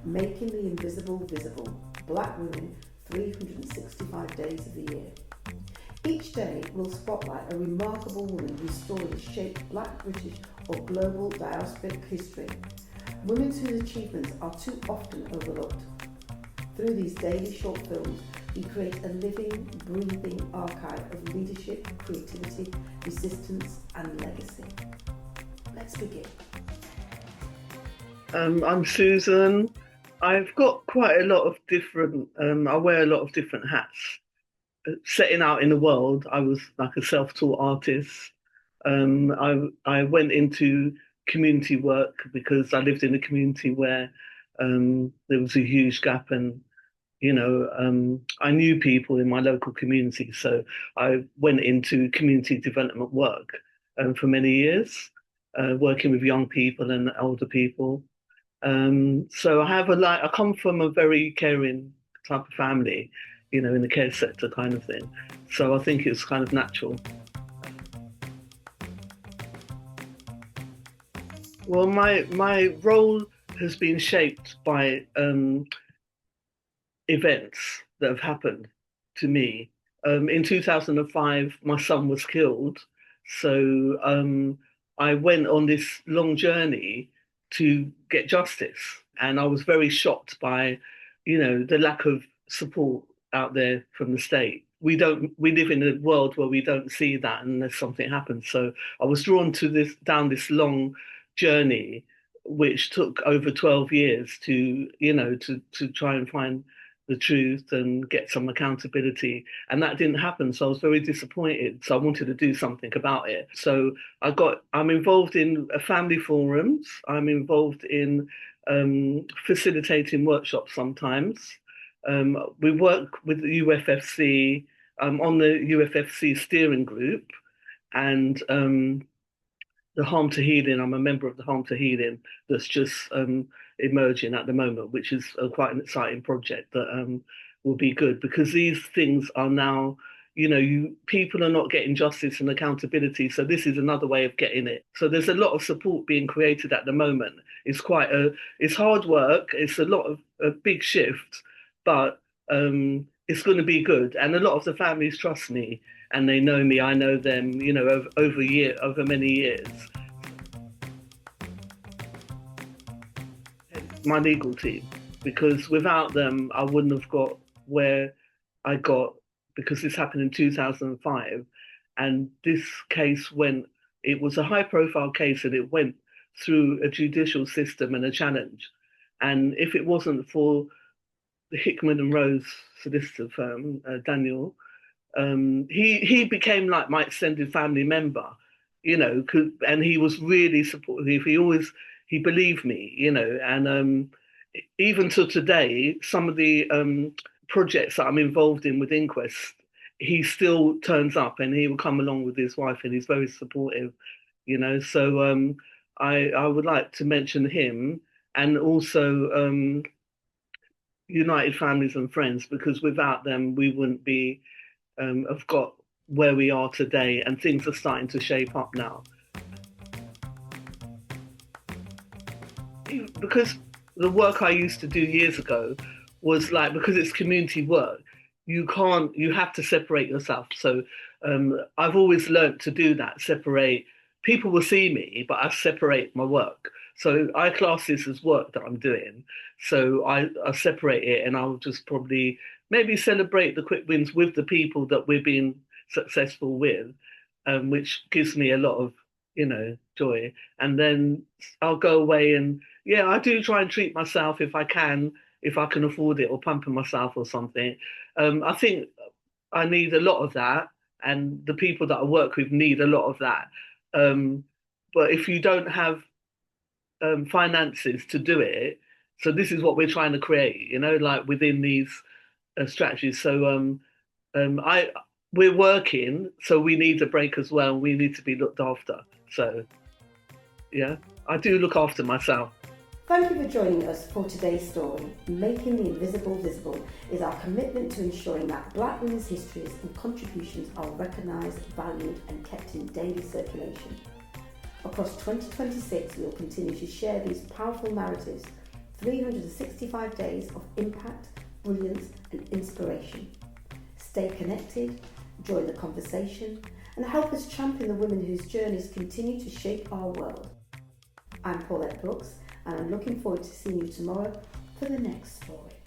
Making the Invisible Visible, Black Women 365 Days of the Year. Each day will spotlight a remarkable woman whose story has shaped Black, British or global diasporic history. Women whose achievements are too often overlooked. Through these daily short films, we create a living, breathing archive of leadership, creativity, resistance and legacy. Let's begin. I'm Susan. I've got quite a lot of different, I wear a lot of different hats. Setting out in the world, I was like a self-taught artist. I went into community work because I lived in a community where there was a huge gap and, I knew people in my local community. So I went into community development work for many years, working with young people and older people. So I come from a very caring type of family, in the care sector kind of thing. So I think it's kind of natural. Well, my role has been shaped by events that have happened to me. In 2005, my son was killed. So I went on this long journey to get justice. And I was very shocked by, the lack of support out there from the state. We live in a world where we don't see that unless something happens. So I was drawn to down this long journey, which took over 12 years to try and find the truth and get some accountability. And that didn't happen. So I was very disappointed. So I wanted to do something about it. So I'm involved in family forums. I'm involved in facilitating workshops sometimes. We work with the UFFC. On the UFFC steering group and the Harm to Healing. I'm a member of the Harm to Healing that's just emerging at the moment, which is quite an exciting project that will be good because these things are now, people are not getting justice and accountability. So this is another way of getting it. So there's a lot of support being created at the moment. It's hard work. It's a big shift, but it's going to be good. And a lot of the families trust me and they know me. I know them, over many years. My legal team, because without them, I wouldn't have got where I got, because this happened in 2005. And this case it was a high profile case and it went through a judicial system and a challenge. And if it wasn't for the Hickman and Rose solicitor firm, Daniel, he became like my extended family member, and he was really supportive. He believed me, and even to today, some of the projects that I'm involved in with Inquest, he still turns up and he will come along with his wife and he's very supportive, So I would like to mention him and also United Families and Friends, because without them, we wouldn't be have got where we are today, and things are starting to shape up now. Because the work I used to do years ago was because it's community work, you have to separate yourself. So I've always learned to do that, separate. People will see me, but I separate my work. So I class this as work that I'm doing. So I separate it and I'll just probably maybe celebrate the quick wins with the people that we're being successful with, which gives me a lot of, joy. And then I'll go away and, I do try and treat myself if I can afford it, or pamper myself or something. I think I need a lot of that. And the people that I work with need a lot of that. But if you don't have finances to do it, so this is what we're trying to create, within these strategies. So we're working, so we need a break as well. We need to be looked after. So I do look after myself. Thank you for joining us for today's story. Making the Invisible Visible is our commitment to ensuring that Black women's histories and contributions are recognised, valued and kept in daily circulation. Across 2026, we will continue to share these powerful narratives 365 days of impact, brilliance and inspiration. Stay connected, join the conversation and help us champion the women whose journeys continue to shape our world. I'm Paulette Brooks and I'm looking forward to seeing you tomorrow for the next story.